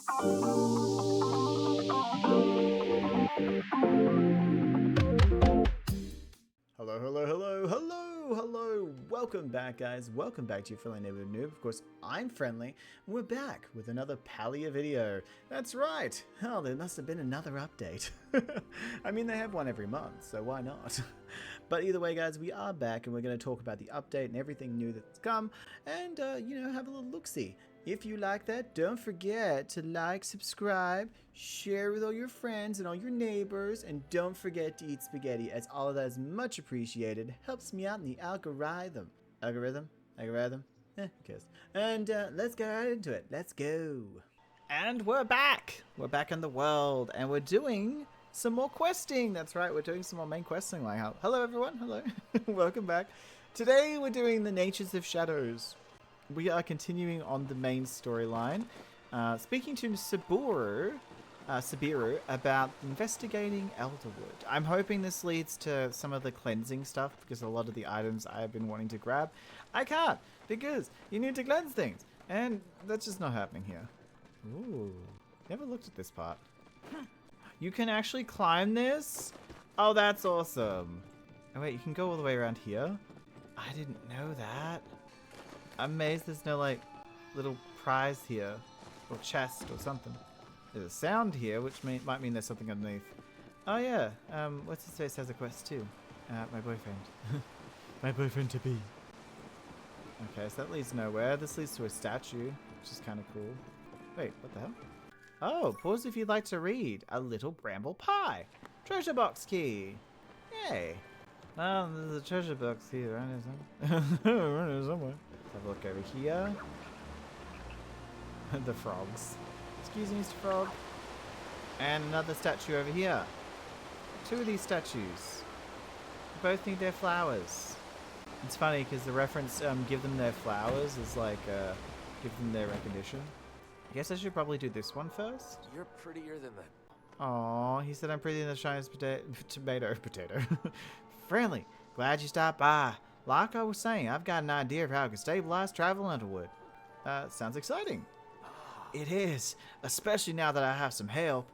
Hello, hello, hello, hello, hello. Welcome back, guys. Welcome back to your friendly neighborhood noob. Of course, I'm friendly, and we're back with another Palia video. That's right. Oh, there must have been another update. I mean, they have one every month, so why not? But either way, guys, we are back, and we're going to talk about the update and everything new that's come, and, you know, have a little look-see. If you like that, don't forget to like, subscribe, share with all your friends and all your neighbors, and don't forget to eat spaghetti, as all of that is much appreciated. Helps me out in the algorithm. Algorithm? Who cares? And let's get right into it. Let's go. And we're back. We're back in the world, and we're doing some more questing. That's right, we're doing some more main questing. Like, hello everyone. Hello. Welcome back. Today we're doing the Natures of Shadows. We are continuing on the main storyline, speaking to Sabiru about investigating Elderwood. I'm hoping this leads to some of the cleansing stuff, because a lot of the items I have been wanting to grab, I can't, because you need to cleanse things, and that's just not happening here. Ooh, never looked at this part. You can actually climb this? Oh, that's awesome. Oh wait, you can go all the way around here? I didn't know that. I'm amazed there's no, like, little prize here, or chest, or something. There's a sound here, which might mean there's something underneath. Oh yeah, what's his face has a quest too. My boyfriend. My boyfriend to be. Okay, so that leads nowhere. This leads to a statue, which is kind of cool. Wait, what the hell? Oh, pause if you'd like to read. A little bramble pie. Treasure box key. Yay. Oh, there's a treasure box here, right? Somewhere. Let's have a look over here. The frogs. Excuse me, Mr. Frog. And another statue over here. Two of these statues. They both need their flowers. It's funny because the reference, give them their flowers, is like, give them their recognition. I guess I should probably do this one first. You're prettier than that. Aw, he said I'm prettier than the shiniest potato. Friendly. Glad you stopped by. Like I was saying, I've got an idea of how I can stabilize travel in Underwood. Sounds exciting. It is, especially now that I have some help.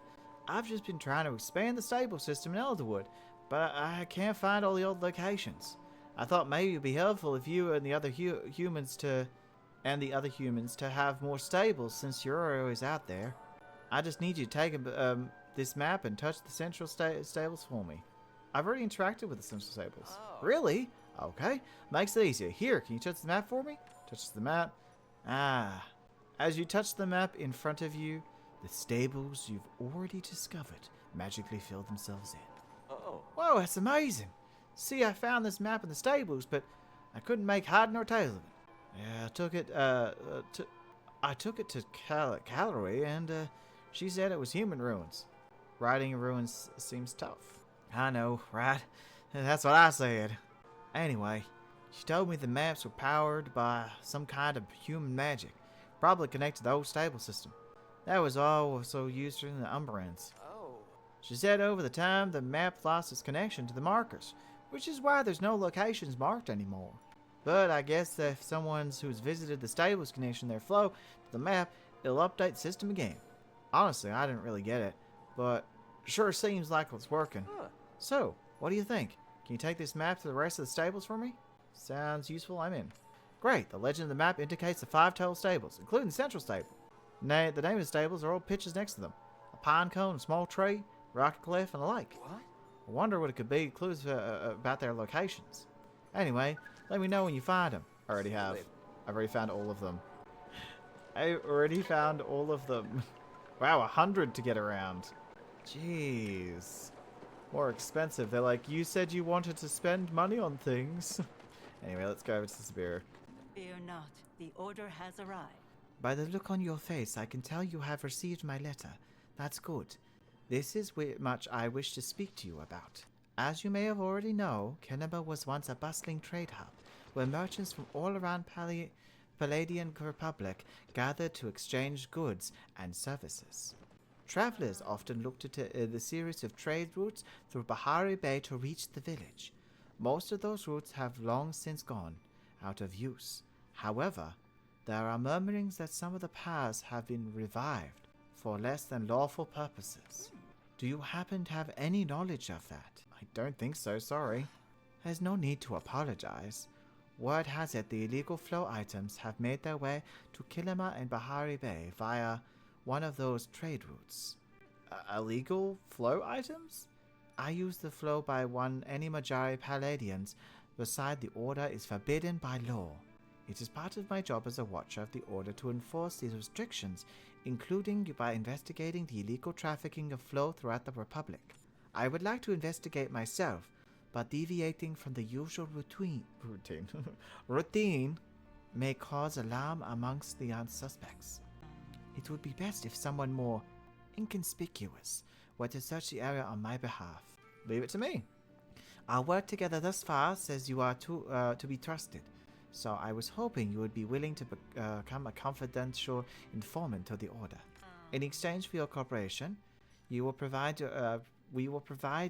I've just been trying to expand the stable system in Elderwood, but I can't find all the old locations. I thought maybe it'd be helpful if you and the other humans to have more stables, since you're always out there. I just need you to take this map and touch the central stables for me. I've already interacted with the central stables. Oh. Really? Okay. Makes it easier. Here, can you touch the map for me? Touches the map. Ah. As you touch the map in front of you, the stables you've already discovered magically fill themselves in. Oh. Whoa, that's amazing. See, I found this map in the stables, but I couldn't make head nor tail of it. Yeah, I took it to Calorie, and she said it was human ruins. Riding in ruins seems tough. I know, right? That's what I said. Anyway, she told me the maps were powered by some kind of human magic, probably connected to the old stable system. That was also used during the Umbrans. Oh. She said over the time the map lost its connection to the markers, which is why there's no locations marked anymore. But I guess that if someone who's visited the stables connection their flow to the map, it'll update the system again. Honestly, I didn't really get it, but sure seems like it's working. Huh. So, what do you think? Can you take this map to the rest of the stables for me? Sounds useful, I'm in. Great, the legend of the map indicates the 5 total stables, including the central stable. The name of the stables are all pictures next to them. A pine cone, a small tree, rocky cliff, and a lake. What? I wonder what it could be, clues about their locations. Anyway, let me know when you find them. I already have. I've already found all of them. I already found all of them. Wow, 100 to get around. Jeez. More expensive. They're like, you said you wanted to spend money on things. Anyway, let's go over to Sabiru. Fear not, the order has arrived. By the look on your face, I can tell you have received my letter. That's good. This is much I wish to speak to you about. As you may have already know, Keneba was once a bustling trade hub, where merchants from all around Palladian Republic gathered to exchange goods and services. Travelers often looked at the series of trade routes through Bahari Bay to reach the village. Most of those routes have long since gone out of use. However, there are murmurings that some of the paths have been revived. for less than lawful purposes. Do you happen to have any knowledge of that? I don't think so, sorry. There's no need to apologize. Word has it the illegal flow items have made their way to Kilima and Bahari Bay via one of those trade routes. Illegal flow items? I use the flow by any Majari Palladians beside the order is forbidden by law. It is part of my job as a watcher of the order to enforce these restrictions, including by investigating the illegal trafficking of flow throughout the Republic. I would like to investigate myself, but deviating from the usual routine may cause alarm amongst the unsuspects. It would be best if someone more inconspicuous were to search the area on my behalf. Leave it to me. Our work together thus far says you are to be trusted, so I was hoping you would be willing to become a confidential informant of the Order. In exchange for your cooperation, we will provide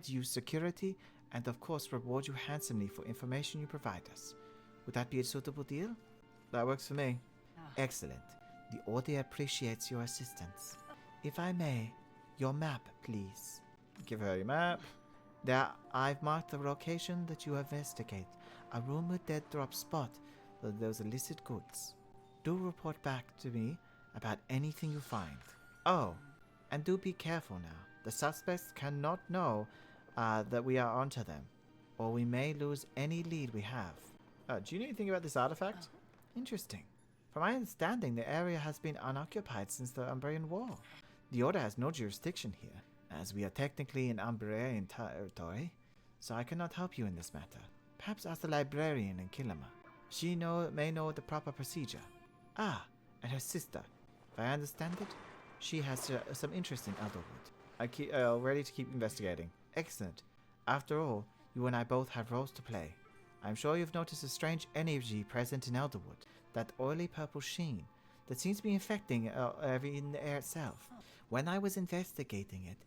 you security and of course reward you handsomely for information you provide us. Would that be a suitable deal? That works for me. Excellent. The Order appreciates your assistance. If I may, your map, please. Give her your map. There, I've marked the location that you investigate. A rumored dead drop spot for those illicit goods. Do report back to me about anything you find. Oh, and do be careful now. The suspects cannot know that we are onto them, or we may lose any lead we have. Do you know anything about this artifact? Interesting. From my understanding, the area has been unoccupied since the Umbrian War. The Order has no jurisdiction here, as we are technically in Umbrian territory, so I cannot help you in this matter. Perhaps ask the librarian in Kilima. She may know the proper procedure. Ah, and her sister. If I understand it, she has some interest in Elderwood. Ready to keep investigating. Excellent. After all, you and I both have roles to play. I'm sure you've noticed a strange energy present in Elderwood, that oily purple sheen that seems to be infecting in the air itself. When I was investigating it,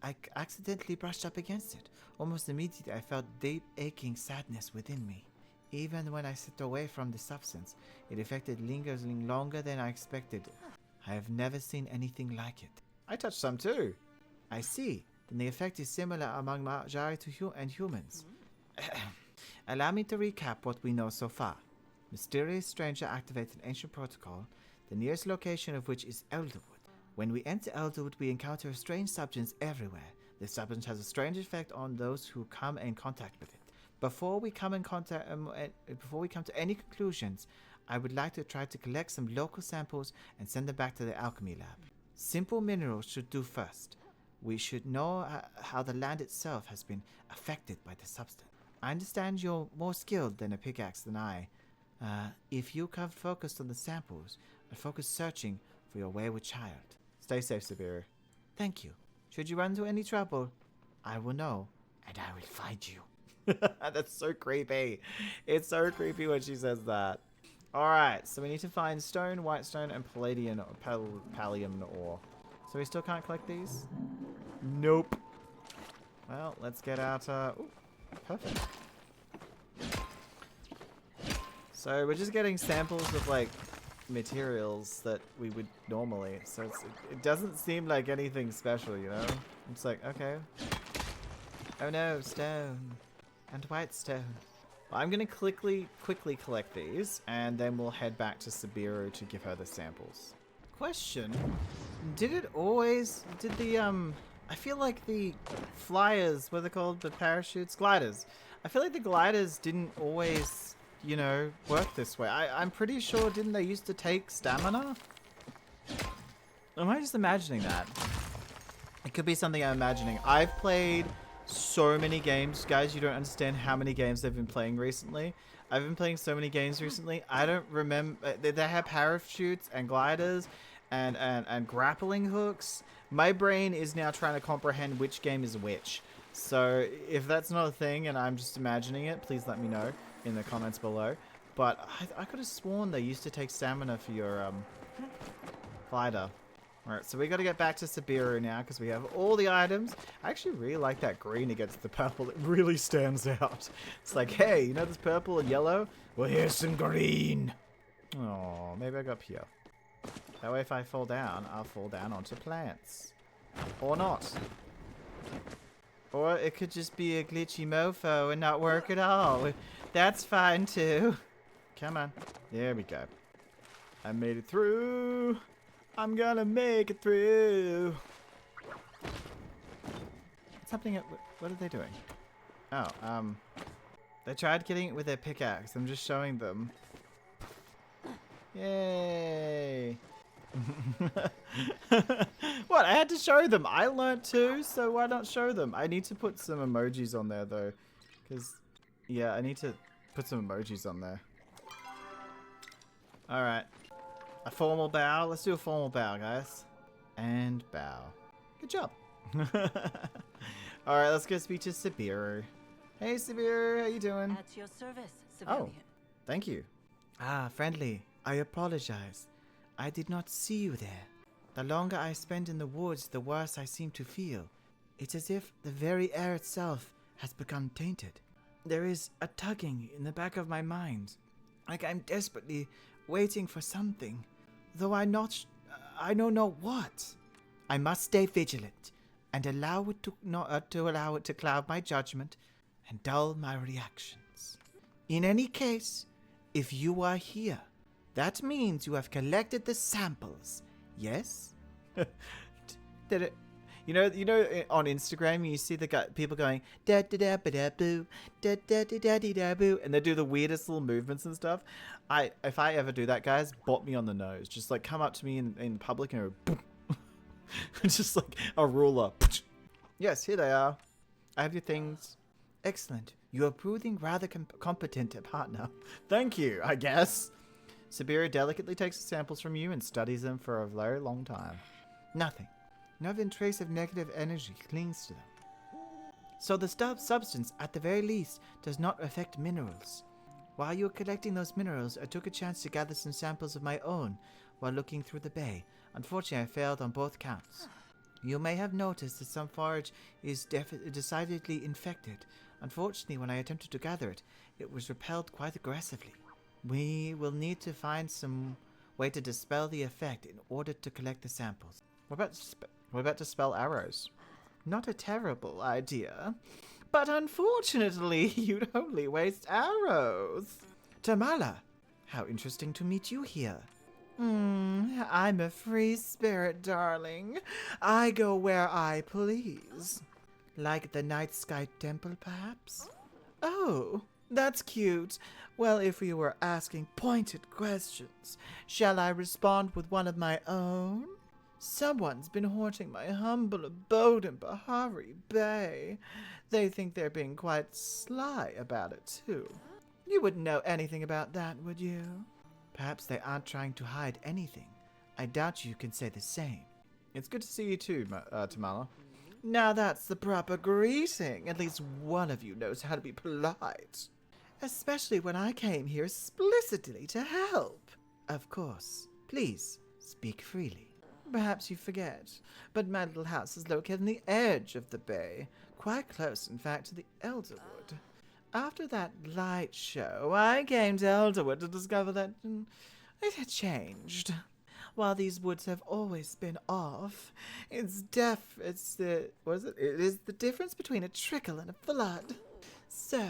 I accidentally brushed up against it. Almost immediately I felt deep aching sadness within me. Even when I stepped away from the substance, it affected lingering longer than I expected. I have never seen anything like it. I touched some too. I see. Then the effect is similar among Majari and humans. Allow me to recap what we know so far. Mysterious stranger activates an ancient protocol, the nearest location of which is Elderwood. When we enter Elderwood, we encounter a strange substance everywhere. This substance has a strange effect on those who come in contact with it. Before we come to any conclusions, I would like to try to collect some local samples and send them back to the alchemy lab. Simple minerals should do first. We should know how the land itself has been affected by the substance. I understand you're more skilled than a pickaxe than I. If you come focused on the samples, and focus searching for your wayward child. Stay safe, Subiru. Thank you. Should you run into any trouble, I will know, and I will find you. That's so creepy. It's so creepy when she says that. Alright, so we need to find stone, white stone, and palladium or pallium ore. So we still can't collect these? Nope. Well, let's get out. Ooh, perfect. So we're just getting samples of like materials that we would normally. So it doesn't seem like anything special, you know? It's like, okay. Oh no, stone. And white stone. Well, I'm going to quickly collect these, and then we'll head back to Subiru to give her the samples. Question. Did I feel like the flyers, what are they called? The parachutes? Gliders. I feel like the gliders didn't always, you know, work this way. I'm pretty sure, didn't they used to take stamina? Am I just imagining that? It could be something I'm imagining. I've played so many games, guys. You don't understand how many games I've been playing recently. I've been playing so many games recently. I don't remember. They have parachutes and gliders and grappling hooks. My brain is now trying to comprehend which game is which. So if that's not a thing and I'm just imagining it, please let me know in the comments below. But I could have sworn they used to take stamina for your glider. Alright, so we got to get back to Subiru now because we have all the items. I actually really like that green against the purple. It really stands out. It's like, hey, you know this purple and yellow? Well, here's some green. Oh, maybe I go up here. That way if I fall down, I'll fall down onto plants. Or not. Or it could just be a glitchy mofo and not work at all. That's fine too. Come on. There we go. I made it through. I'm gonna make it through. What's happening? What are they doing? Oh, they tried getting it with their pickaxe. I'm just showing them. Yay. What? I had to show them. I learnt too, so why not show them? I need to put some emojis on there though. Because, yeah, I need to put some emojis on there. Alright. A formal bow. Let's do a formal bow, guys. And bow. Good job. Alright, let's go speak to Subiru. Hey Subiru, how you doing? At your service, civilian. Oh, thank you. Ah, friendly. I apologize. I did not see you there. The longer I spend in the woods, the worse I seem to feel. It's as if the very air itself has become tainted. There is a tugging in the back of my mind, like I'm desperately waiting for something, though I know not what. I must stay vigilant and allow it to cloud my judgment and dull my reactions. In any case, if you are here, that means you have collected the samples. Yes? Did it? You know, on Instagram you see people going da da da ba da boo, da da da da da boo, and they do the weirdest little movements and stuff. If I ever do that, guys, bop me on the nose. Just like come up to me in public and go, boom. Just like a ruler. Yes, here they are. I have your things. Excellent. You are proving rather competent a partner. Thank you, I guess. Subiru delicately takes the samples from you and studies them for a very long time. Nothing. Not even trace of negative energy clings to them. So the substance, at the very least, does not affect minerals. While you were collecting those minerals, I took a chance to gather some samples of my own while looking through the bay. Unfortunately, I failed on both counts. You may have noticed that some forage is decidedly infected. Unfortunately, when I attempted to gather it, it was repelled quite aggressively. We will need to find some way to dispel the effect in order to collect the samples. What about to spell arrows? Not a terrible idea, but unfortunately, you'd only waste arrows. Tamala, how interesting to meet you here. I'm a free spirit, darling. I go where I please. Like the night sky temple, perhaps? Oh, that's cute. Well, if we were asking pointed questions, shall I respond with one of my own? Someone's been haunting my humble abode in Bahari Bay. They think they're being quite sly about it, too. You wouldn't know anything about that, would you? Perhaps they aren't trying to hide anything. I doubt you can say the same. It's good to see you too, Tamala. Now that's the proper greeting. At least one of you knows how to be polite. Especially when I came here explicitly to help. Of course. Please, speak freely. Perhaps you forget, but my little house is located on the edge of the bay. Quite close, in fact, to the Elderwood. After that light show, I came to Elderwood to discover that it had changed. While these woods have always been off, it is the difference between a trickle and a flood. So,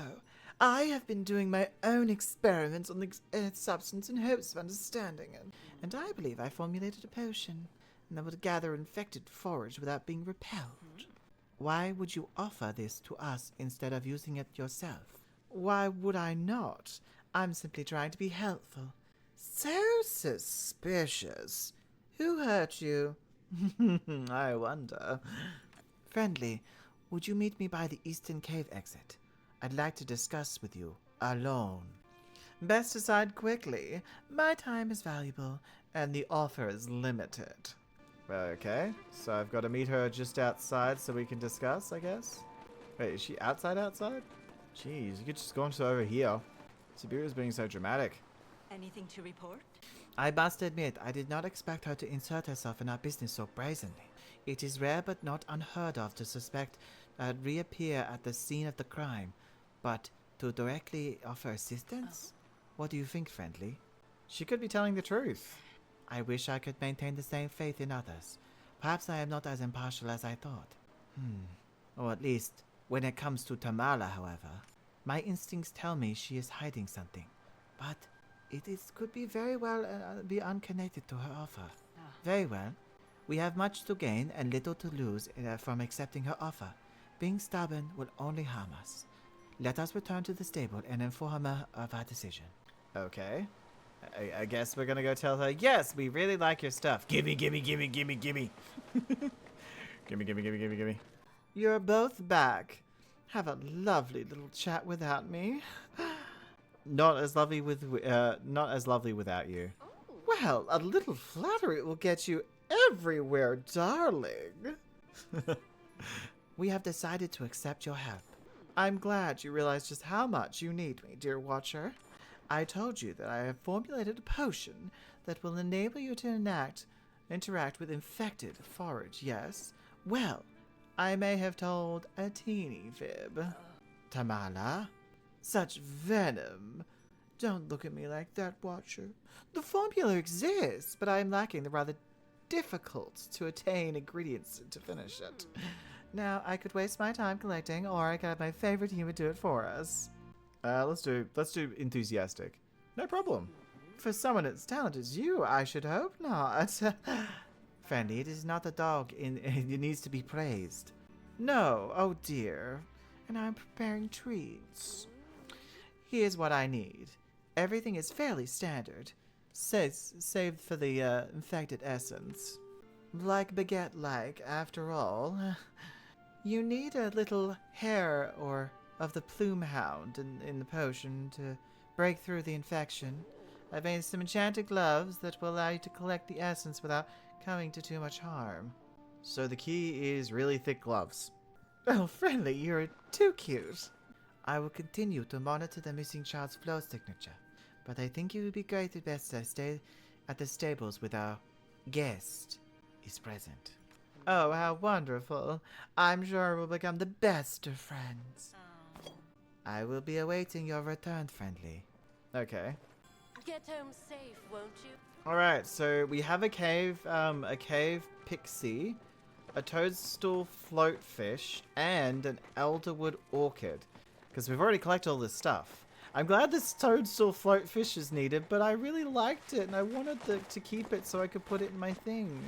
I have been doing my own experiments on the substance in hopes of understanding it, and I believe I formulated a potion that would gather infected forage without being repelled. Why would you offer this to us instead of using it yourself? Why would I not? I'm simply trying to be helpful. So suspicious. Who hurt you? I wonder. Friendly, would you meet me by the Eastern Cave exit? I'd like to discuss with you, alone. Best decide quickly. My time is valuable, and the offer is limited. Okay, so I've got to meet her just outside so we can discuss, I guess? Wait, is she outside? Jeez, you could just go into over here. Subiru's being so dramatic. Anything to report? I must admit, I did not expect her to insert herself in our business so brazenly. It is rare but not unheard of to suspect reappear at the scene of the crime, but to directly offer assistance? What do you think, Friendly? She could be telling the truth. I wish I could maintain the same faith in others. Perhaps I am not as impartial as I thought. Or at least, when it comes to Tamala, however, my instincts tell me she is hiding something. But could be very well be unconnected to her offer. Very well. We have much to gain and little to lose from accepting her offer. Being stubborn will only harm us. Let us return to the stable and inform her of our decision. Okay. I guess we're gonna go tell her, yes, we really like your stuff. Gimme, gimme, gimme, gimme, gimme. Gimme, gimme, gimme, gimme, gimme. You're both back. Have a lovely little chat without me. Not as lovely without you. Well, a little flattery will get you everywhere, darling. We have decided to accept your help. I'm glad you realize just how much you need me, dear Watcher. I told you that I have formulated a potion that will enable you to interact with infected forage, yes? Well, I may have told a teeny fib. Tamala? Such venom. Don't look at me like that, Watcher. The formula exists, but I am lacking the rather difficult to attain ingredients to finish it. Now, I could waste my time collecting, or I could have my favorite human do it for us. Let's do enthusiastic. No problem. For someone as talented as you, I should hope not. Friendly, it is not a dog, it needs to be praised. No, oh dear. And I'm preparing treats. Here's what I need. Everything is fairly standard, save for the infected essence. Like baguette-like, after all. You need a little hair of the plume hound in the potion to break through the infection. I've made some enchanted gloves that will allow you to collect the essence without coming to too much harm. So the key is really thick gloves. Oh, Friendly, you're too cute. I will continue to monitor the missing child's flow signature, but I think it would be great if best to stay at the stables with our guest is present. Oh, how wonderful. I'm sure we'll become the best of friends. I will be awaiting your return, Friendly. Okay. Get home safe, won't you? Alright, so we have a cave pixie, a toadstool floatfish, and an elderwood orchid. Because we've already collected all this stuff. I'm glad this toadstool floatfish is needed, but I really liked it and I wanted to keep it so I could put it in my thing.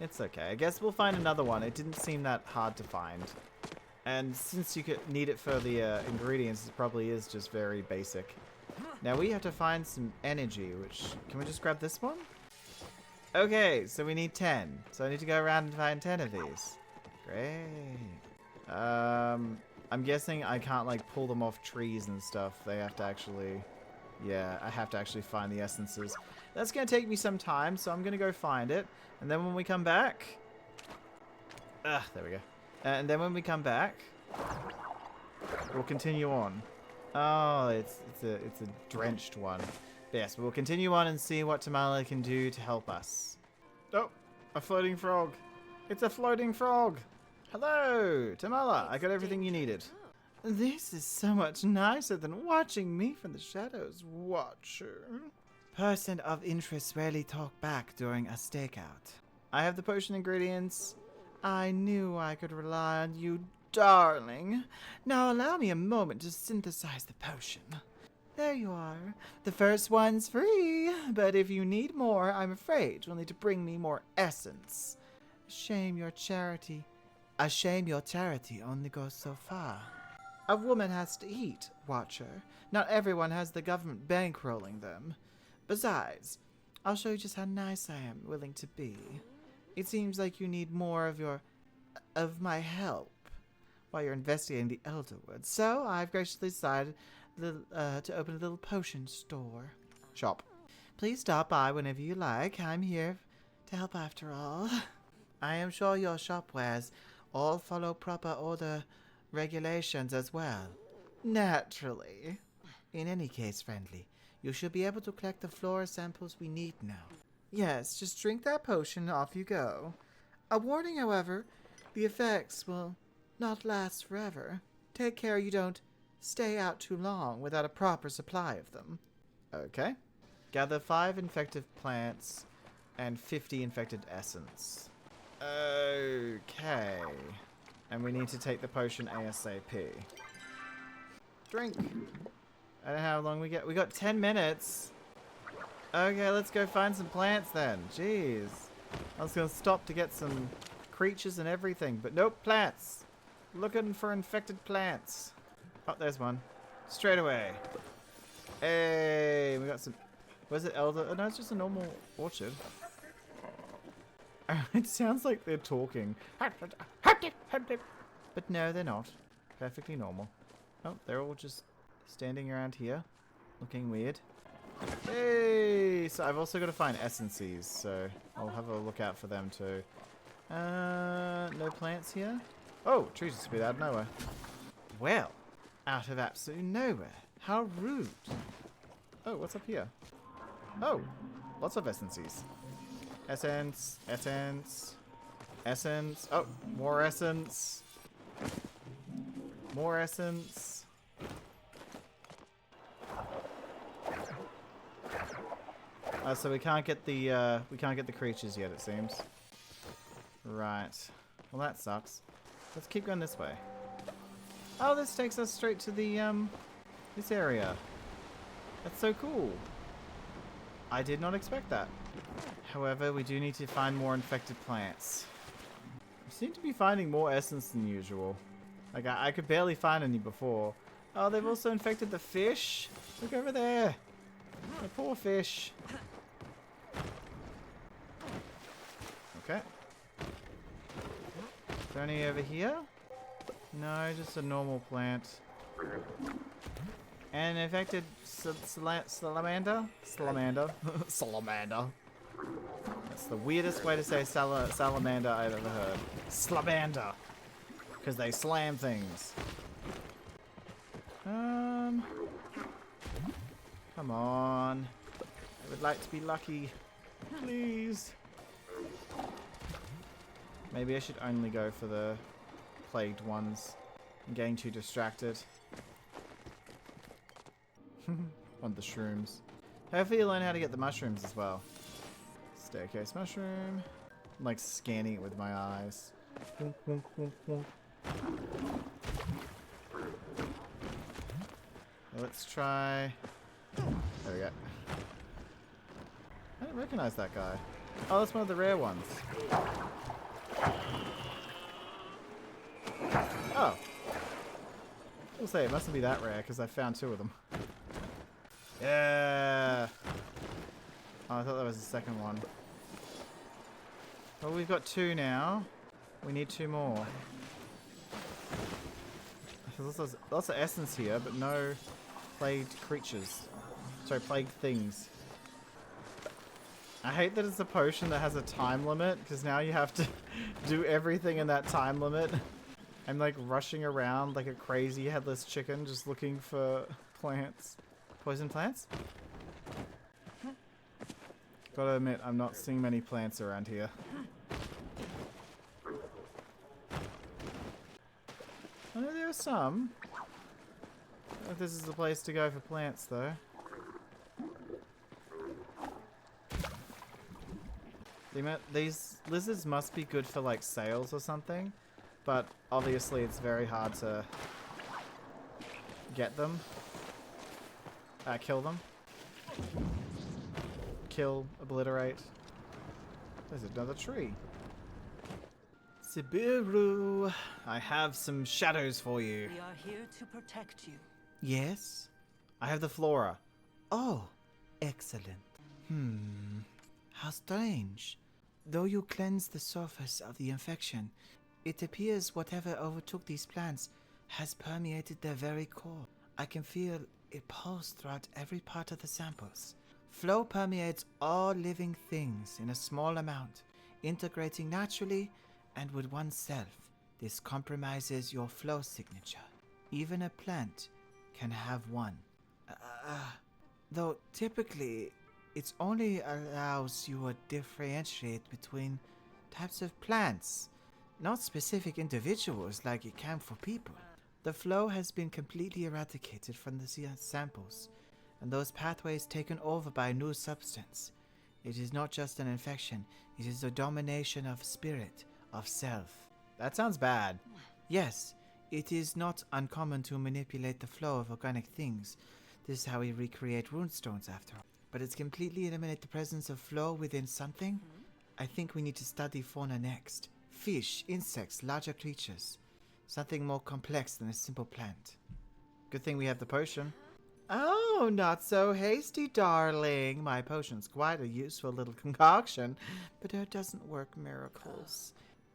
It's okay. I guess we'll find another one. It didn't seem that hard to find. And since you could need it for the ingredients, it probably is just very basic. Now we have to find some energy, which... Can we just grab this one? Okay, so we need 10. So I need to go around and find 10 of these. Great. I'm guessing I can't, like, pull them off trees and stuff. They have to actually... Yeah, I have to actually find the essences. That's going to take me some time, so I'm going to go find it. And then when we come back... there we go. And then when we come back, we'll continue on. Oh, it's a drenched one. But yes, we'll continue on and see what Tamala can do to help us. Oh, a floating frog. It's a floating frog. Hello, Tamala. I got everything you needed. This is so much nicer than watching me from the shadows, Watcher. Person of interest rarely talk back during a stakeout. I have the potion ingredients. I knew I could rely on you, darling. Now allow me a moment to synthesize the potion. There you are. The first one's free, but if you need more, I'm afraid you'll need to bring me more essence. A shame your charity only goes so far. A woman has to eat, Watcher. Not everyone has the government bankrolling them. Besides, I'll show you just how nice I am willing to be. It seems like you need more of my help while you're investigating the Elderwood. So I've graciously decided to open a little potion shop. Please stop by whenever you like. I'm here to help after all. I am sure your shop wares all follow proper order regulations as well. Naturally. In any case, Friendly, you should be able to collect the flora samples we need now. Yes, just drink that potion and off you go. A warning, however, the effects will not last forever. Take care you don't stay out too long without a proper supply of them. Okay. Gather 5 infective plants. And 50 infected essence. Okay. And we need to take the potion ASAP. Drink. I don't know how long we get. We got 10 minutes. Okay, let's go find some plants then. Jeez. I was going to stop to get some creatures and everything. But nope, plants. Looking for infected plants. Oh, there's one. Straight away. Hey, we got some... Was it elder? Oh, no, it's just a normal orchard. It sounds like they're talking. But no, they're not. Perfectly normal. Oh, they're all just standing around here. Looking weird. Hey! So I've also got to find essences, so I'll have a look out for them too. No plants here? Oh, trees just appeared out of nowhere. Well, out of absolutely nowhere. How rude. Oh, what's up here? Oh, lots of essences. Essence, essence, essence. Oh, more essence. More essence. So we can't get the creatures yet, it seems. Right. Well, that sucks. Let's keep going this way. Oh, this takes us straight to the this area. That's so cool. I did not expect that. However, we do need to find more infected plants. We seem to be finding more essence than usual. Like, I could barely find any before. Oh, they've also infected the fish. Look over there. The poor fish. Okay. Is there any over here? No, just a normal plant. And infected salamander? Salamander. Salamander. That's the weirdest way to say salamander I've ever heard. Slamander. Because they slam things. Come on. I would like to be lucky. Please. Maybe I should only go for the plagued ones. I'm getting too distracted. Want the shrooms. Hopefully you learn how to get the mushrooms as well. Staircase mushroom. I'm like scanning it with my eyes. Let's try... There we go. I don't recognize that guy. Oh, that's one of the rare ones. Oh. I'll say it mustn't be that rare because I found 2 of them. Yeah. Oh, I thought that was the second one. Well, we've got 2 now. We need 2 more. There's lots of essence here, but no plagued creatures. Sorry, plagued things. I hate that it's a potion that has a time limit, because now you have to do everything in that time limit. I'm like rushing around like a crazy headless chicken just looking for plants. Poison plants? Gotta admit, I'm not seeing many plants around here. I know there are some. I don't know if this is the place to go for plants though. These lizards must be good for like sales or something, but obviously it's very hard to get them. Kill them. Kill, obliterate. There's another tree. Sibiru, I have some shadows for you. We are here to protect you. Yes? I have the flora. Oh, excellent. How strange. Though you cleanse the surface of the infection, it appears whatever overtook these plants has permeated their very core. I can feel it pulse throughout every part of the samples. Flow permeates all living things in a small amount, integrating naturally and with oneself. This compromises your flow signature. Even a plant can have one. Though typically, it only allows you to differentiate between types of plants, not specific individuals like it can for people. The flow has been completely eradicated from the samples, and those pathways taken over by a new substance. It is not just an infection. It is a domination of spirit, of self. That sounds bad. Yes, it is not uncommon to manipulate the flow of organic things. This is how we recreate runestones after all. But it's completely eliminate the presence of flow within something. I think we need to study fauna next. Fish, insects, larger creatures. Something more complex than a simple plant. Good thing we have the potion. Oh, not so hasty, darling. My potion's quite a useful little concoction, but it doesn't work miracles.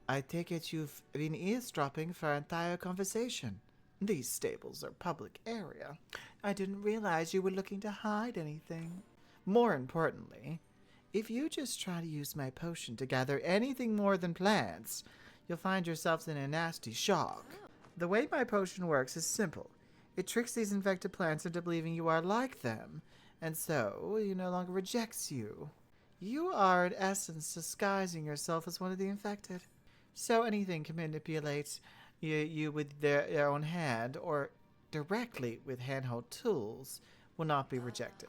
I take it you've been eavesdropping for our entire conversation. These stables are public area. I didn't realize you were looking to hide anything. More importantly, if you just try to use my potion to gather anything more than plants, you'll find yourselves in a nasty shock. The way my potion works is simple. It tricks these infected plants into believing you are like them, and so he no longer rejects you. You are, in essence, disguising yourself as one of the infected. So anything can manipulate you with their own hand, or directly with handheld tools, will not be rejected.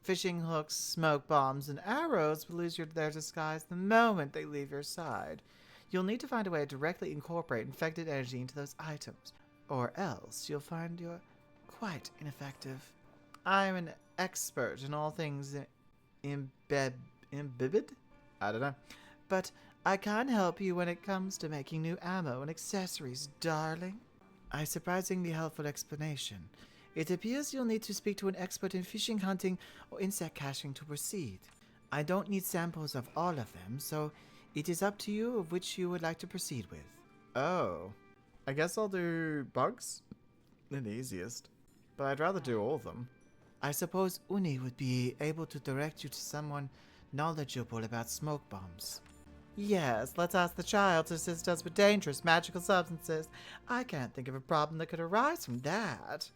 Fishing hooks, smoke bombs, and arrows will lose their disguise the moment they leave your side. You'll need to find a way to directly incorporate infected energy into those items, or else you'll find you're quite ineffective. I'm an expert in all things imbibed? I don't know. But I can help you when it comes to making new ammo and accessories, darling. A surprisingly helpful explanation. It appears you'll need to speak to an expert in fishing, hunting, or insect caching to proceed. I don't need samples of all of them, so it is up to you of which you would like to proceed with. Oh. I guess I'll do bugs. They're the easiest. But I'd rather do all of them. I suppose Uni would be able to direct you to someone knowledgeable about smoke bombs. Yes, let's ask the child to assist us with dangerous magical substances. I can't think of a problem that could arise from that.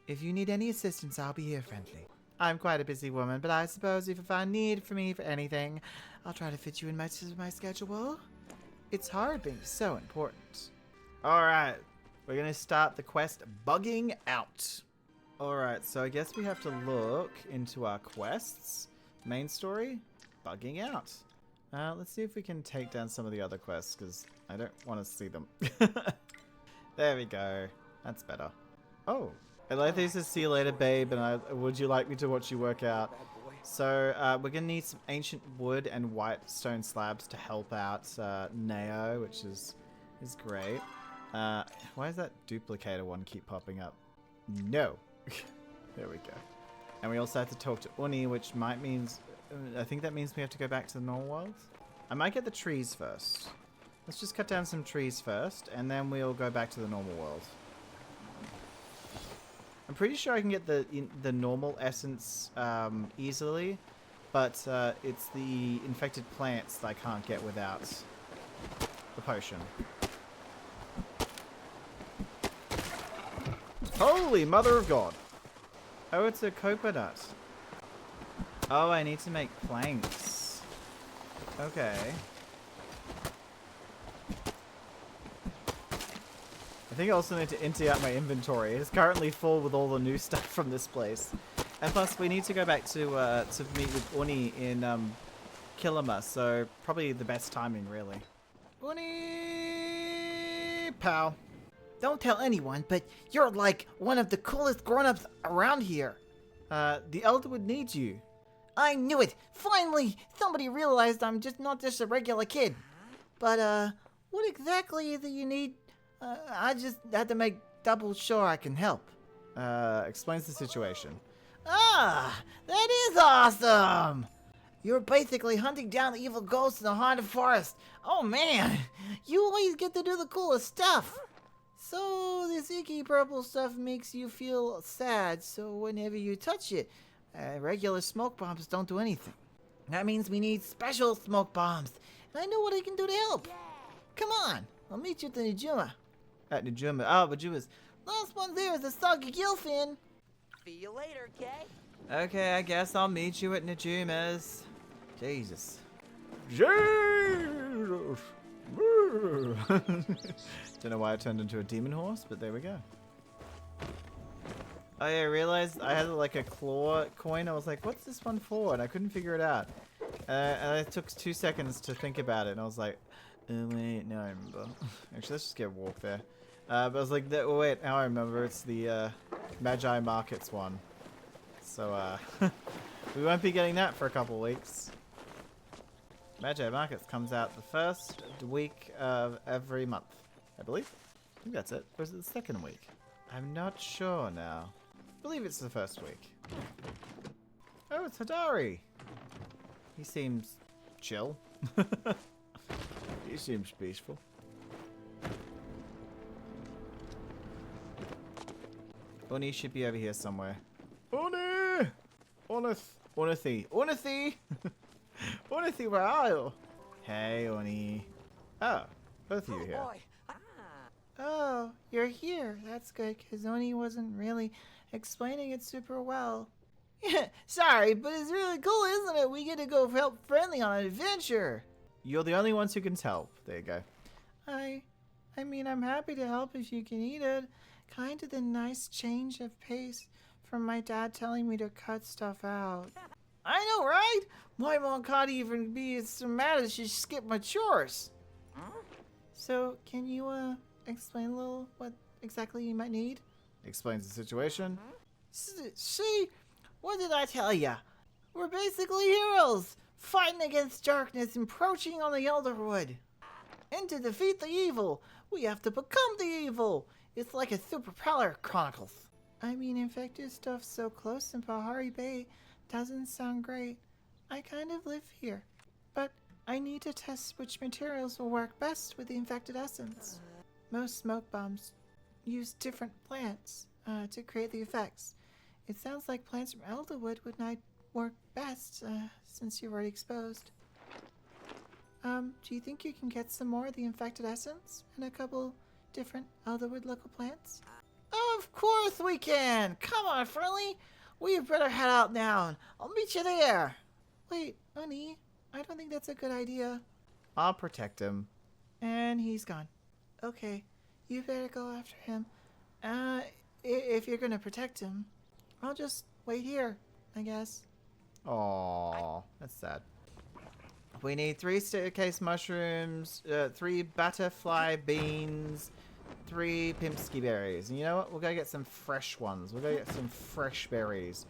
If you need any assistance, I'll be here, friendly. I'm quite a busy woman, but I suppose if you find need for me for anything, I'll try to fit you in my schedule. It's hard being so important. Alright, we're going to start the quest bugging out. Alright, so I guess we have to look into our quests. Main story, bugging out. Let's see if we can take down some of the other quests, because I don't want to see them. There we go. That's better. Oh, I like this to see you later, babe, and would you like me to watch you work out? So, we're going to need some ancient wood and white stone slabs to help out Neo, which is great. Why does that duplicator one keep popping up? No. There we go. And we also have to talk to Uni, which might means... I think that means we have to go back to the normal world. I might get the trees first. Let's just cut down some trees first, and then we'll go back to the normal world. I'm pretty sure I can get the normal essence easily, but it's the infected plants that I can't get without the potion. Holy Mother of God! Oh, it's a coconut. Oh, I need to make planks. Okay. I think I also need to empty out my inventory. It's currently full with all the new stuff from this place. And plus, we need to go back to meet with Uni in Kilima, so probably the best timing, really. Uni, pal. Don't tell anyone, but you're like one of the coolest grown-ups around here. The Elderwood needs you. I knew it! Finally! Somebody realized I'm not just a regular kid. But, what exactly do you need? I just had to make double sure I can help. Explains the situation. Ah! That is awesome! You're basically hunting down the evil ghosts in the haunted forest. Oh man! You always get to do the coolest stuff! So, this icky purple stuff makes you feel sad, so whenever you touch it, regular smoke bombs don't do anything. That means we need special smoke bombs, and I know what I can do to help. Come on, I'll meet you at the Nejuma. At Nejuma? Oh, Nejuma's. Last one there is the soggy gillfin. See you later, Kay. Okay, I guess I'll meet you at Nejuma's. Jesus. Jesus! Don't know why I turned into a demon horse, but there we go. Oh yeah, I realized I had like a claw coin. I was like, what's this one for? And I couldn't figure it out. And it took 2 seconds to think about it, and I was like, oh, wait, now I remember. Actually, let's just get a walk there. But I was like, oh, wait, now I remember. It's the Magi Markets one. So, we won't be getting that for a couple weeks. Magi Markets comes out the first week of every month, I believe. I think that's it. Or is it the second week? I'm not sure now. I believe it's the first week. Oh, it's Hadari. He seems chill. He seems peaceful. Oni should be over here somewhere. Oni! Onathi! Onathi, where are you? Hey, Oni. Oh, both of you Oh here. boy. Oh, you're here. That's good, because Oni wasn't really explaining it super well. Sorry, but it's really cool, isn't it? We get to go help Friendly on an adventure. You're the only ones who can help. There you go. I mean, I'm happy to help if you can eat it. Kind of the nice change of pace from my dad telling me to cut stuff out. I know, right? My mom can't even be so mad as she skipped my chores. So, can you, explain a little what exactly you might need? Explains the situation. See? What did I tell ya? We're basically heroes, fighting against darkness and approaching on the Elderwood. And to defeat the evil, we have to become the evil. It's like a Super Power Chronicles. I mean, infected stuff so close in Pahari Bay doesn't sound great. I kind of live here, but I need to test which materials will work best with the infected essence. Most smoke bombs use different plants to create the effects. It sounds like plants from Elderwood would not work best since you're already exposed. Do you think you can get some more of the infected essence and a couple different Elderwood local plants? Of course we can! Come on, Friendly! We better head out now, and I'll meet you there! Wait, Oni, I don't think that's a good idea. I'll protect him. And he's gone. Okay, you better go after him. If you're gonna protect him, I'll just wait here, I guess. Aww, that's sad. We need 3 staircase mushrooms, 3 butterfly beans, 3 pimpsky berries. And you know what? We'll go get some fresh ones. We'll go get some fresh berries.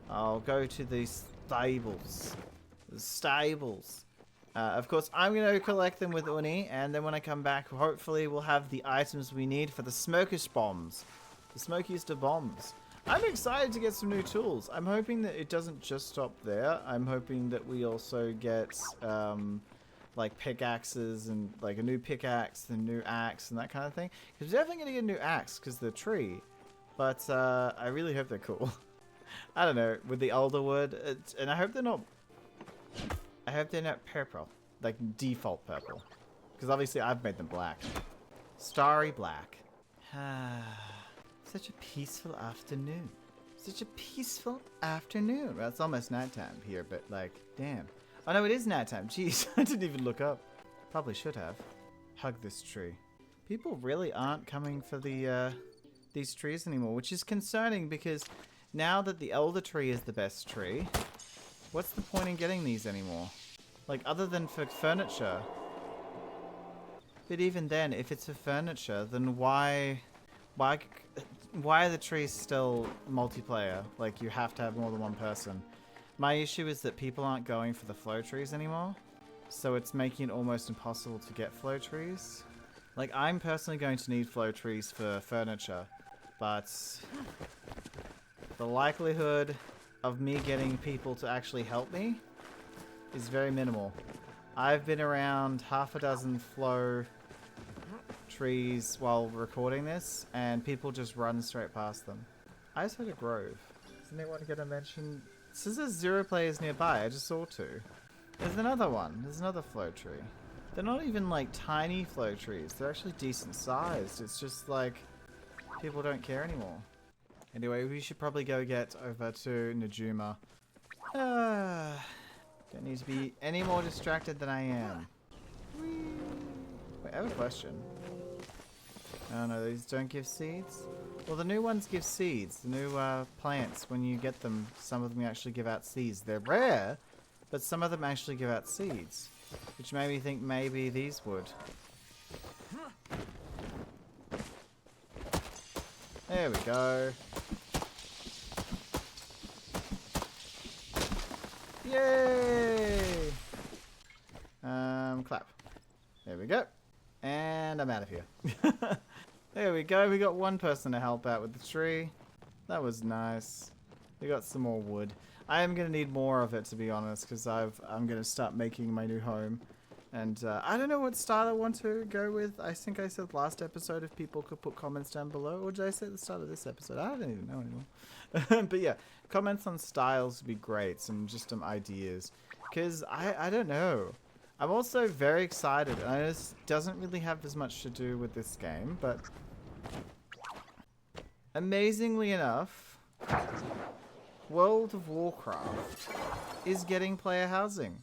I'll go to the stables. The stables. Of course, I'm going to collect them with Uni, and then when I come back, hopefully we'll have the items we need for the smokiest bombs. The smokiest of bombs. I'm excited to get some new tools. I'm hoping that it doesn't just stop there. I'm hoping that we also get like pickaxes and like a new pickaxe, the new axe and that kind of thing. Because we're definitely going to get a new axe because the tree. But I really hope they're cool. I don't know, with the Elderwood. And I hope they're not purple. Like default purple. Because obviously I've made them black. Starry black. Such a peaceful afternoon. Such a peaceful afternoon. Well, it's almost nighttime here, but like, damn. Oh no, it is nighttime. Jeez, I didn't even look up. Probably should have. Hug this tree. People really aren't coming for the these trees anymore, which is concerning because now that the elder tree is the best tree, what's the point in getting these anymore? Like, other than for furniture. But even then, if it's for furniture, then why are the trees still multiplayer? Like, you have to have more than one person. My issue is that people aren't going for the flow trees anymore. So it's making it almost impossible to get flow trees. Like, I'm personally going to need flow trees for furniture. But the likelihood of me getting people to actually help me is very minimal. I've been around half a dozen flow trees while recording this, and people just run straight past them. I just heard a grove. Doesn't anyone get a mention? It says there's 0 players nearby. I just saw 2. There's another one. There's another flow tree. They're not even like tiny flow trees. They're actually decent sized. It's just like people don't care anymore. Anyway, we should probably go get over to Najuma. Don't need to be any more distracted than I am. Wait, I have a question. Oh no, these don't give seeds? Well, the new ones give seeds. The new plants, when you get them, some of them actually give out seeds. They're rare, but some of them actually give out seeds, which made me think maybe these would. There we go. Yay! Clap. There we go. And I'm out of here. There we go. We got one person to help out with the tree. That was nice. We got some more wood. I am going to need more of it, to be honest, because I'm going to start making my new home. And I don't know what style I want to go with. I think I said last episode if people could put comments down below. Or did I say at the start of this episode? I don't even know anymore. But yeah, comments on styles would be great. Some ideas. Because I don't know. I'm also very excited. And this doesn't really have as much to do with this game. But amazingly enough, World of Warcraft is getting player housing.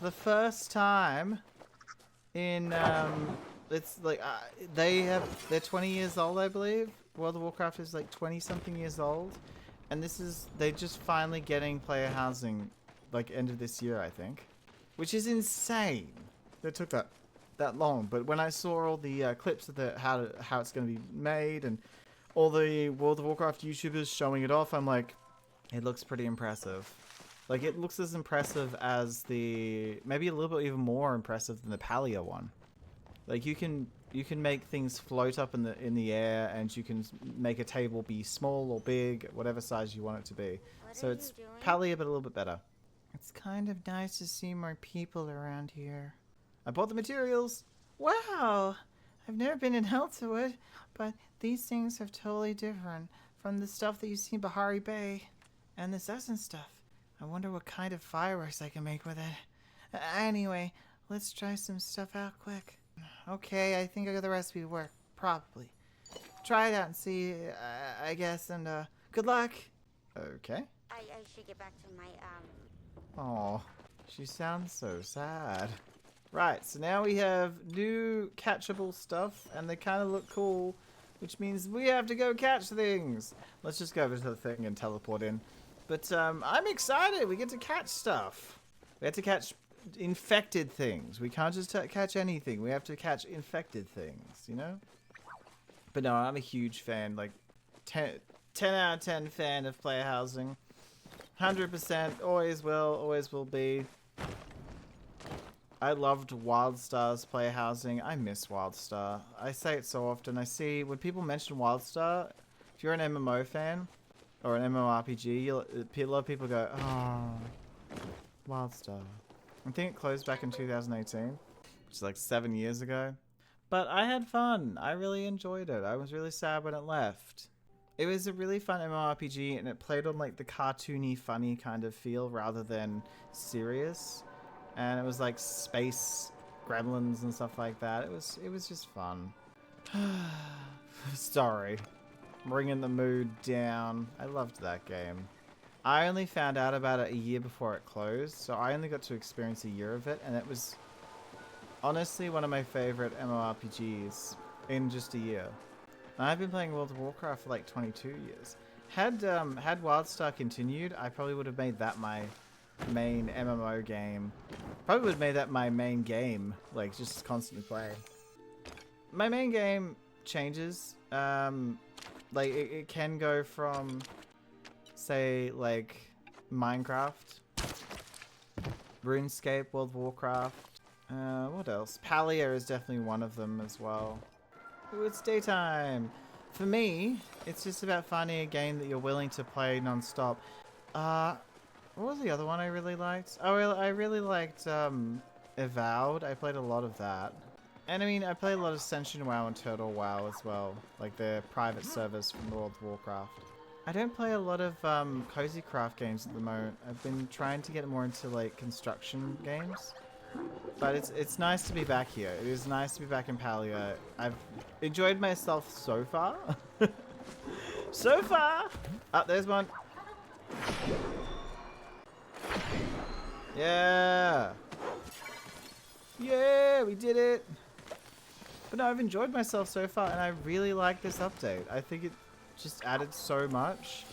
The first time in it's like they're 20 years old, I believe. World of Warcraft is like 20 something years old, and they're just finally getting player housing like end of this year, I think, which is insane. That took that long. But when I saw all the clips of how it's going to be made and all the World of Warcraft YouTubers showing it off, I'm like, it looks pretty impressive. Like, it looks as impressive as maybe a little bit even more impressive than the Palia one. Like, you can make things float up in the air, and you can make a table be small or big, whatever size you want it to be. So it's Palia, but a little bit better. It's kind of nice to see more people around here. I bought the materials. Wow, I've never been in Helterwood, but these things are totally different from the stuff that you see in Bahari Bay and this Essence stuff. I wonder what kind of fireworks I can make with it. Anyway, let's try some stuff out quick. Okay, I think I got the recipe to work. Probably. Try it out and see, I guess, and good luck. Okay. I should get back to my, Oh, she sounds so sad. Right, so now we have new catchable stuff, and they kind of look cool, which means we have to go catch things. Let's just go over to the thing and teleport in. But I'm excited. We get to catch stuff. We have to catch infected things. We can't just catch anything. We have to catch infected things, you know? But no, I'm a huge fan. Like, 10 out of 10 fan of player housing. 100%. Always will be. I loved WildStar's player housing. I miss WildStar. I say it so often. I see when people mention WildStar, if you're an MMO fan, or an MMORPG, a lot of people go, oh, WildStar. I think it closed back in 2018, which is like 7 years ago. But I had fun. I really enjoyed it. I was really sad when it left. It was a really fun MMORPG, and it played on like the cartoony, funny kind of feel rather than serious. And it was like space gremlins and stuff like that. It was just fun. Sorry. Bringing the mood down. I loved that game. I only found out about it a year before it closed, so I only got to experience a year of it, and it was honestly one of my favorite MMORPGs in just a year. And I've been playing World of Warcraft for like 22 years. Had WildStar continued, I probably would have made that my main MMO game. Probably would have made that my main game, like just constantly play. My main game changes. Like, it can go from, say, like, Minecraft, RuneScape, World of Warcraft, what else? Palia is definitely one of them as well. Ooh, it's daytime! For me, it's just about finding a game that you're willing to play non-stop. What was the other one I really liked? Oh, I really liked, Avowed. I played a lot of that. And I mean, I play a lot of Senshin WoW and Turtle WoW as well, like the private servers from World of Warcraft. I don't play a lot of cozy craft games at the moment. I've been trying to get more into like construction games, but it's nice to be back here. It is nice to be back in Palia. I've enjoyed myself so far. So far. Oh, there's one. Yeah. Yeah, we did it. But no, I've enjoyed myself so far, and I really like this update. I think it just added so much.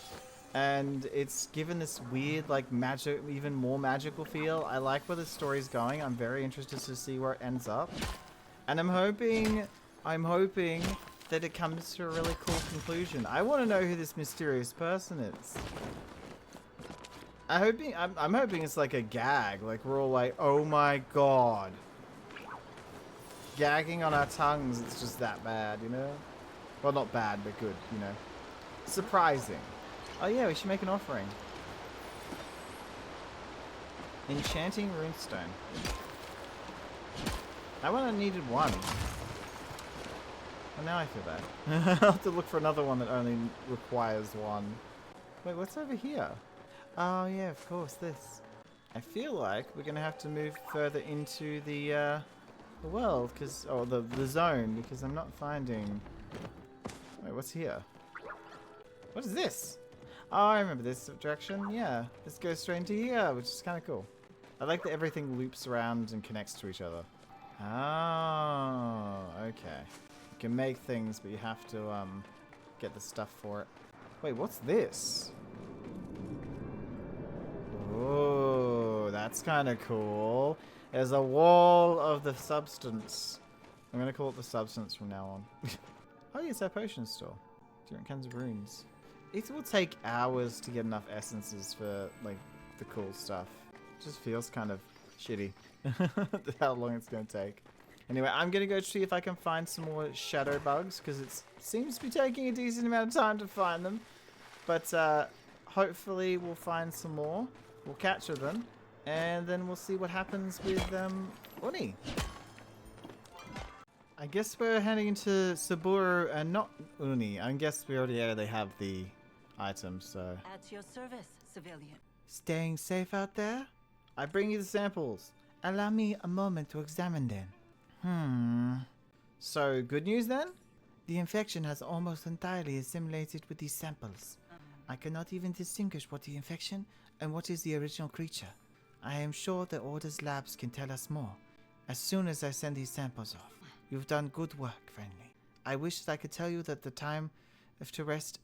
And it's given this weird, like, magic, even more magical feel. I like where the story's going. I'm very interested to see where it ends up. And I'm hoping that it comes to a really cool conclusion. I want to know who this mysterious person is. I'm hoping it's like a gag. Like, we're all like, oh my god. Gagging on our tongues, it's just that bad, you know? Well, not bad, but good, you know? Surprising. Oh yeah, we should make an offering. Enchanting runestone. I only needed one. Well, now I feel bad. I'll have to look for another one that only requires one. Wait, what's over here? Oh yeah, of course, this. I feel like we're gonna have to move further into the world, because the zone, because I'm not finding. Wait, what's here? What is this? Oh, I remember this direction. Yeah, this goes straight into here, which is kind of cool. I like that everything loops around and connects to each other. Oh, okay. You can make things, but you have to get the stuff for it. Wait, what's this? Oh, that's kind of cool. There's a wall of the substance. I'm gonna call it the substance from now on. Oh, yeah, it's our potion store. Different kinds of runes. It will take hours to get enough essences for, like, the cool stuff. It just feels kind of shitty. How long it's going to take. Anyway, I'm going to go see if I can find some more shadow bugs, because it seems to be taking a decent amount of time to find them. But hopefully we'll find some more. We'll capture them. And then we'll see what happens with Uni. I guess we're heading into Saburo and not Uni. I guess we already have the items, so. At your service, civilian. Staying safe out there? I bring you the samples. Allow me a moment to examine them. So, good news then? The infection has almost entirely assimilated with these samples. I cannot even distinguish what the infection and what is the original creature. I am sure the Order's labs can tell us more as soon as I send these samples off. You've done good work, friendly. I wish that I could tell you that the time to rest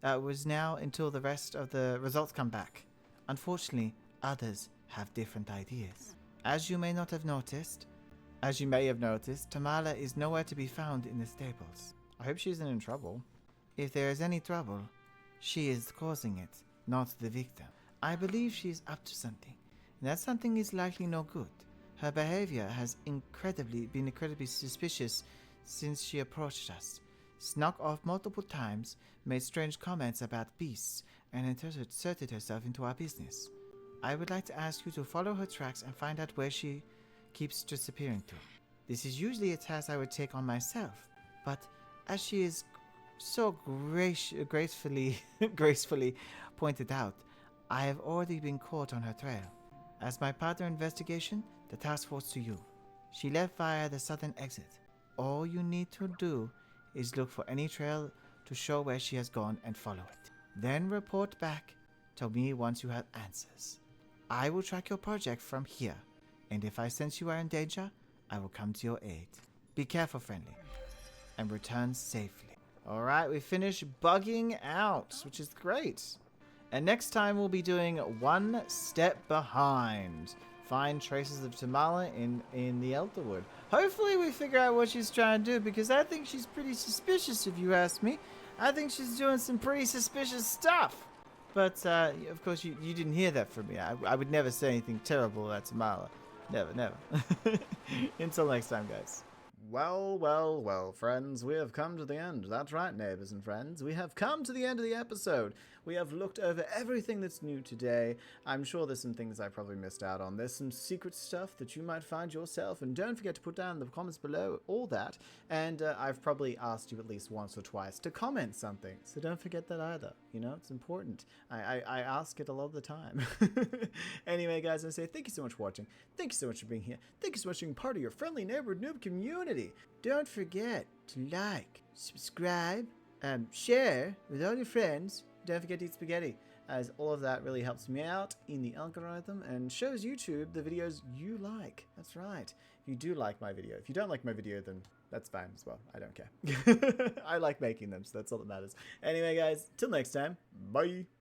was now until the rest of the results come back. Unfortunately, others have different ideas. As you may have noticed, Tamala is nowhere to be found in the stables. I hope she isn't in trouble. If there is any trouble, she is causing it, not the victim. I believe she is up to something, and that something is likely no good. Her behavior has been incredibly suspicious since she approached us, snuck off multiple times, made strange comments about beasts, and inserted herself into our business. I would like to ask you to follow her tracks and find out where she keeps disappearing to. This is usually a task I would take on myself, but as she is so gracefully pointed out, I have already been caught on her trail. As my partner in investigation, the task falls to you. She left via the southern exit. All you need to do is look for any trail to show where she has gone and follow it. Then report back to me once you have answers. I will track your project from here, and if I sense you are in danger, I will come to your aid. Be careful, friendly, and return safely. Alright, we finished bugging out, which is great. And next time we'll be doing One Step Behind. Find traces of Tamala in the Elderwood. Hopefully we figure out what she's trying to do, because I think she's pretty suspicious, if you ask me. I think she's doing some pretty suspicious stuff. But, of course, you didn't hear that from me. I would never say anything terrible about Tamala. Never. Until next time, guys. Well, friends, we have come to the end. That's right, neighbors and friends. We have come to the end of the episode. We have looked over everything that's new today. I'm sure there's some things I probably missed out on. There's some secret stuff that you might find yourself, and don't forget to put down in the comments below all that. And I've probably asked you at least once or twice to comment something, so don't forget that either. You know, it's important. I ask it a lot of the time. Anyway, guys, I say thank you so much for watching. Thank you so much for being here. Thank you so much for being part of your friendly neighborhood noob community. Don't forget to like, subscribe, share with all your friends. Don't forget to eat spaghetti, as all of that really helps me out in the algorithm and shows YouTube the videos you like. That's right. You do like my video. If you don't like my video, then that's fine as well. I don't care. I like making them, so that's all that matters. Anyway, guys, till next time, bye.